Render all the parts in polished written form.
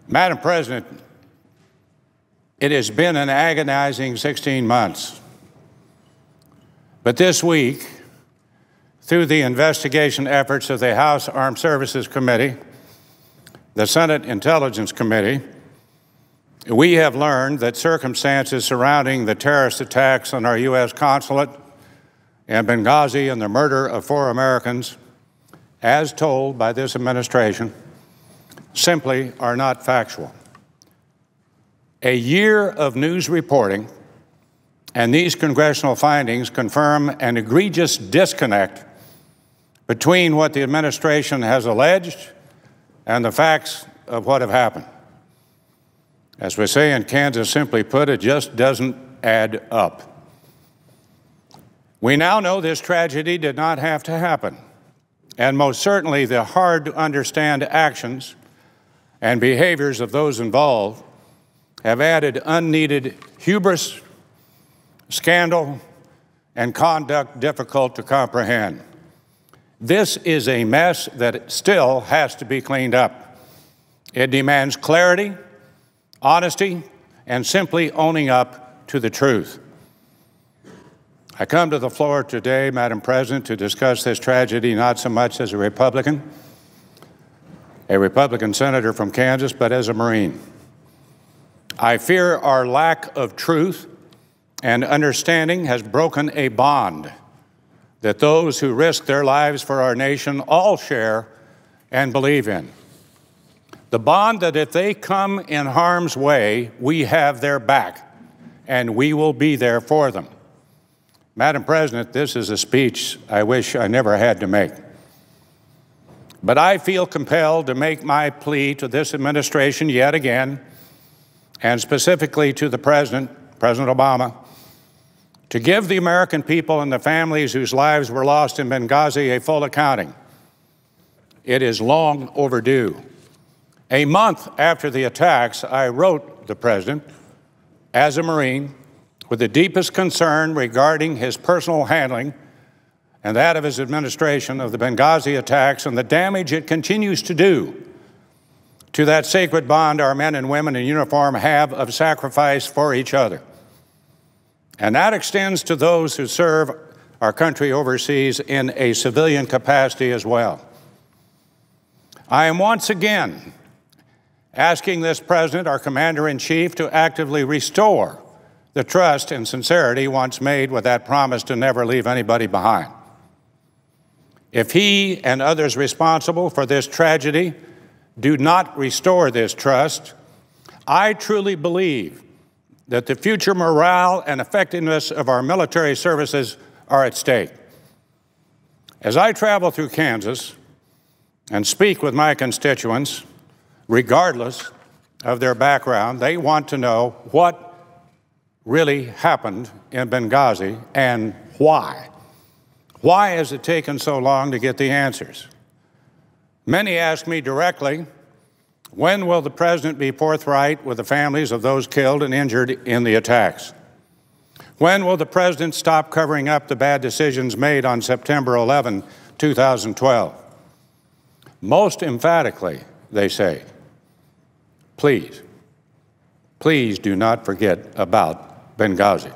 Madam President, it has been an agonizing 16 months. But this week, through the investigation efforts of the House Armed Services Committee, the Senate Intelligence Committee, we have learned that circumstances surrounding the terrorist attacks on our U.S. consulate in Benghazi and the murder of 4 Americans, as told by this administration, simply are not factual. A year of news reporting and these congressional findings confirm an egregious disconnect between what the administration has alleged and the facts of what have happened. As we say in Kansas, simply put, it just doesn't add up. We now know this tragedy did not have to happen, and most certainly the hard-to-understand actions and behaviors of those involved have added unneeded hubris, scandal, and conduct difficult to comprehend. This is a mess that still has to be cleaned up. It demands clarity, honesty, and simply owning up to the truth. I come to the floor today, Madam President, to discuss this tragedy not so much as a Republican senator from Kansas, but as a Marine. I fear our lack of truth and understanding has broken a bond that those who risk their lives for our nation all share and believe in. The bond that if they come in harm's way, we have their back and we will be there for them. Madam President, this is a speech I wish I never had to make. But I feel compelled to make my plea to this administration yet again, and specifically to the President Obama, to give the American people and the families whose lives were lost in Benghazi a full accounting. It is long overdue. A month after the attacks, I wrote the President, as a Marine, with the deepest concern regarding his personal handling and that of his administration of the Benghazi attacks and the damage it continues to do to that sacred bond our men and women in uniform have of sacrifice for each other. And that extends to those who serve our country overseas in a civilian capacity as well. I am once again asking this President, our Commander-in-Chief, to actively restore the trust and sincerity once made with that promise to never leave anybody behind. If he and others responsible for this tragedy do not restore this trust, I truly believe that the future morale and effectiveness of our military services are at stake. As I travel through Kansas and speak with my constituents, regardless of their background, they want to know what really happened in Benghazi and why. Why has it taken so long to get the answers? Many ask me directly, when will the President be forthright with the families of those killed and injured in the attacks? When will the President stop covering up the bad decisions made on September 11, 2012? Most emphatically, they say, please, please do not forget about Benghazi.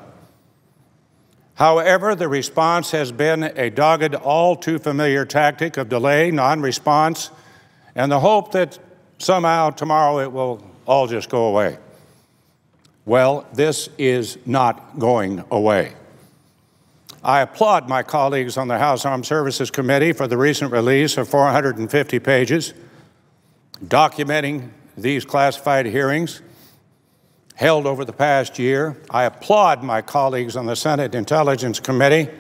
However, the response has been a dogged, all too familiar tactic of delay, non-response, and the hope that somehow tomorrow it will all just go away. Well, this is not going away. I applaud my colleagues on the House Armed Services Committee for the recent release of 450 pages documenting these classified hearings held over the past year. I applaud my colleagues on the Senate Intelligence Committee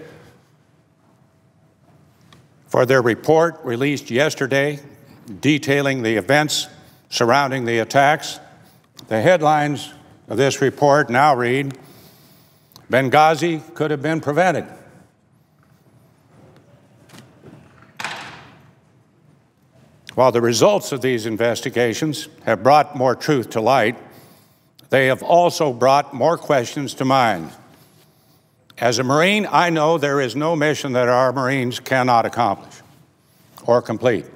for their report released yesterday detailing the events surrounding the attacks. The headlines of this report now read, Benghazi could have been prevented. While the results of these investigations have brought more truth to light, they have also brought more questions to mind. As a Marine, I know there is no mission that our Marines cannot accomplish or complete.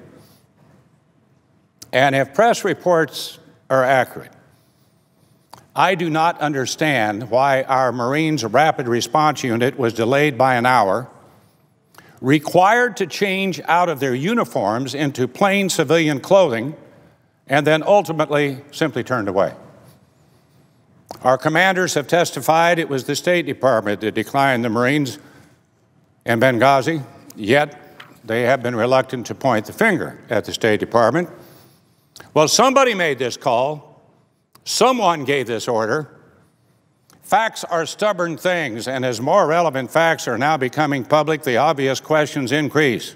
And if press reports are accurate. I do not understand why our Marines' Rapid Response Unit was delayed by an hour, required to change out of their uniforms into plain civilian clothing, and then ultimately simply turned away. Our commanders have testified it was the State Department that declined the Marines in Benghazi, yet they have been reluctant to point the finger at the State Department. Well, somebody made this call. Someone gave this order. Facts are stubborn things, and as more relevant facts are now becoming public, the obvious questions increase.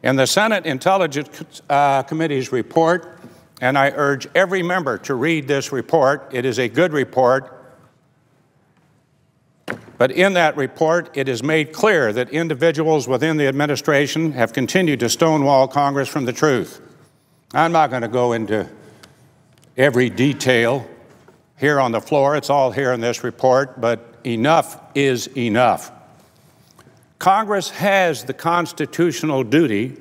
In the Senate Intelligence Committee's report, and I urge every member to read this report, it is a good report, but in that report, it is made clear that individuals within the administration have continued to stonewall Congress from the truth. I'm not going to go into every detail here on the floor. It's all here in this report, but enough is enough. Congress has the constitutional duty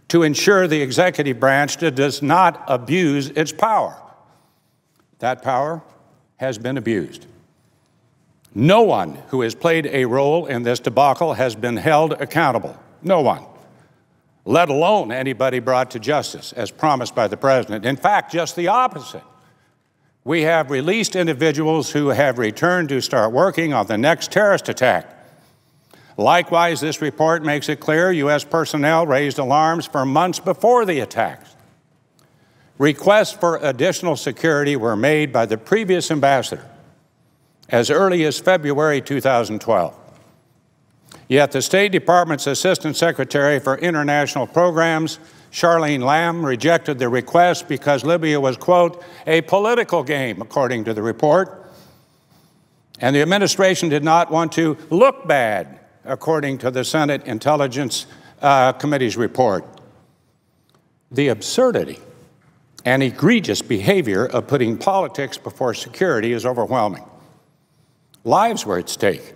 to ensure the executive branch does not abuse its power. That power has been abused. No one who has played a role in this debacle has been held accountable. No one. Let alone anybody brought to justice, as promised by the President. In fact, just the opposite. We have released individuals who have returned to start working on the next terrorist attack. Likewise, this report makes it clear U.S. personnel raised alarms for months before the attacks. Requests for additional security were made by the previous ambassador as early as February 2012. Yet the State Department's Assistant Secretary for International Programs, Charlene Lamb, rejected the request because Libya was, quote, a political game, according to the report. And the administration did not want to look bad, according to the Senate Intelligence Committee's report. The absurdity and egregious behavior of putting politics before security is overwhelming. Lives were at stake.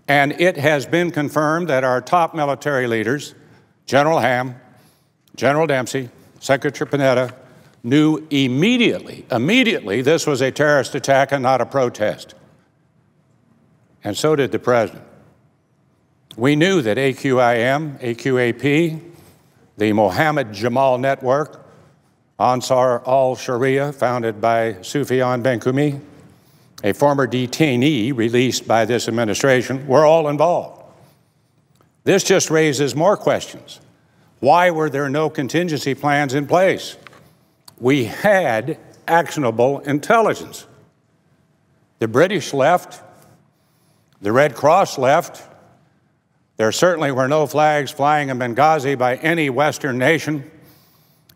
And it has been confirmed that our top military leaders, General Ham, General Dempsey, Secretary Panetta, knew immediately this was a terrorist attack and not a protest. And so did the President. We knew that AQIM, AQAP, the Mohammed Jamal Network, Ansar al-Sharia, founded by Sufyan Ben-Kumi, a former detainee released by this administration, were all involved. This just raises more questions. Why were there no contingency plans in place? We had actionable intelligence. The British left. The Red Cross left. There certainly were no flags flying in Benghazi by any Western nation,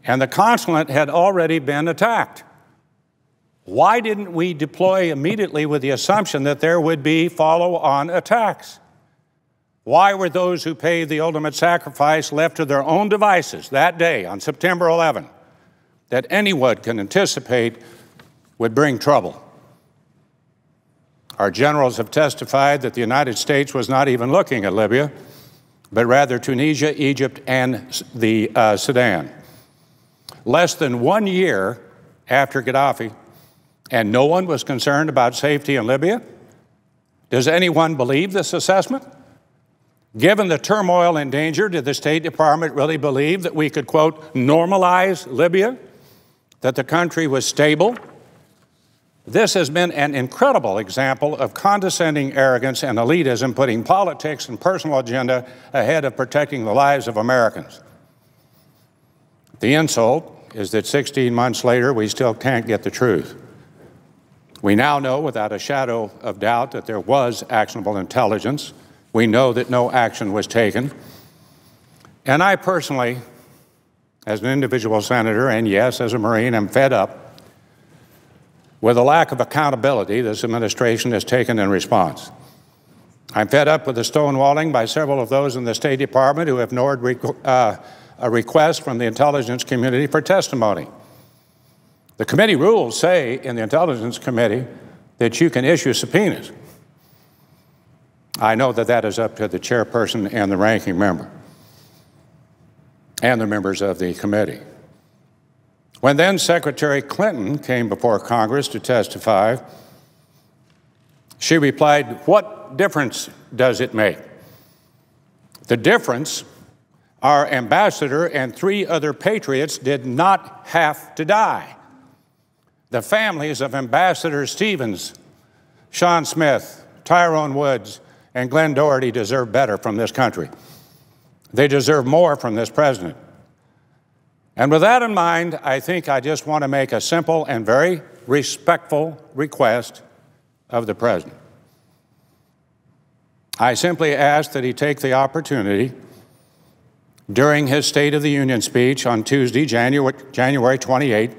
and the consulate had already been attacked. Why didn't we deploy immediately with the assumption that there would be follow-on attacks? Why were those who paid the ultimate sacrifice left to their own devices that day on September 11 that anyone can anticipate would bring trouble? Our generals have testified that the United States was not even looking at Libya, but rather Tunisia, Egypt, and the Sudan. Less than 1 year after Gaddafi, and no one was concerned about safety in Libya? Does anyone believe this assessment? Given the turmoil and danger, did the State Department really believe that we could, quote, normalize Libya, that the country was stable? This has been an incredible example of condescending arrogance and elitism, putting politics and personal agenda ahead of protecting the lives of Americans. The insult is that 16 months later, we still can't get the truth. We now know without a shadow of doubt that there was actionable intelligence. We know that no action was taken. And I personally, as an individual senator, and yes, as a Marine, am fed up with the lack of accountability this administration has taken in response. I'm fed up with the stonewalling by several of those in the State Department who have ignored a request from the intelligence community for testimony. The committee rules say in the Intelligence Committee that you can issue subpoenas. I know that that is up to the chairperson and the ranking member and the members of the committee. When then Secretary Clinton came before Congress to testify, she replied, "What difference does it make?" The difference, our ambassador and 3 other patriots did not have to die. The families of Ambassador Stevens, Sean Smith, Tyrone Woods, and Glenn Doherty deserve better from this country. They deserve more from this president. And with that in mind, I think I just want to make a simple and very respectful request of the president. I simply ask that he take the opportunity during his State of the Union speech on Tuesday, January 28,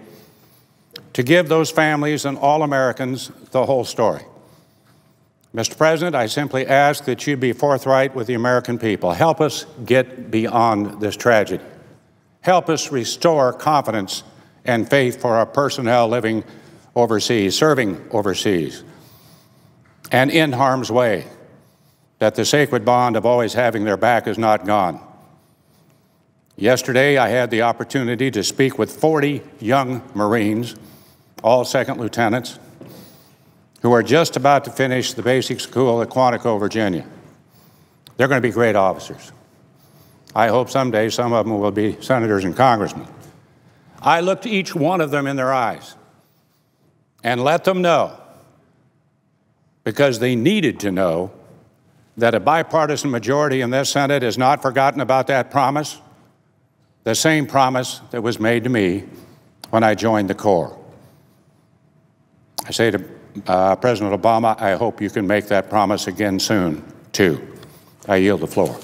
to give those families and all Americans the whole story. Mr. President, I simply ask that you be forthright with the American people. Help us get beyond this tragedy. Help us restore confidence and faith for our personnel living overseas, serving overseas, and in harm's way, that the sacred bond of always having their back is not gone. Yesterday, I had the opportunity to speak with 40 young Marines, all second lieutenants, who are just about to finish the basic school at Quantico, Virginia. They're going to be great officers. I hope someday some of them will be senators and congressmen. I looked each one of them in their eyes and let them know, because they needed to know, that a bipartisan majority in this Senate has not forgotten about that promise, the same promise that was made to me when I joined the Corps. I say to President Obama, I hope you can make that promise again soon, too. I yield the floor.